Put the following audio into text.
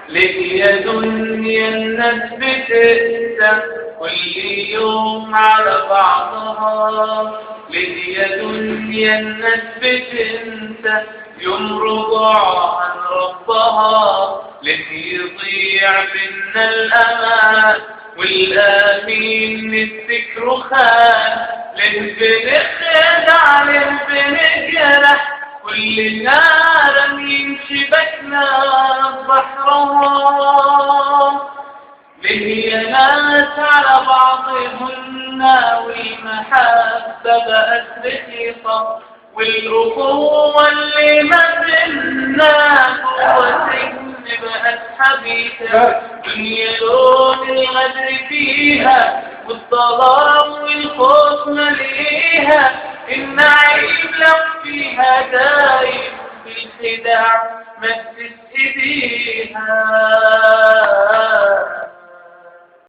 ليه يا دنيا الناس بتقسى كل يوم على بعضها؟ ليه يا دنيا الناس بتنسى يوم رجوع عن ربها؟ ليه يضيع بينا الأمان والآمين نفتكره خان؟ ليه بنخدع ليه بنجرح كلنا رمين شبكنا بحرها؟ ليه يا ناس على بعضهن والمحبة بقت رخيصة والأخوة اللي ما بينا جوا سجن بقت حبيسة؟ دنيا لون الغدر فيها والظلام والخوف مليها، النعيم لو فيها دايم بالخداع مدت ايديها.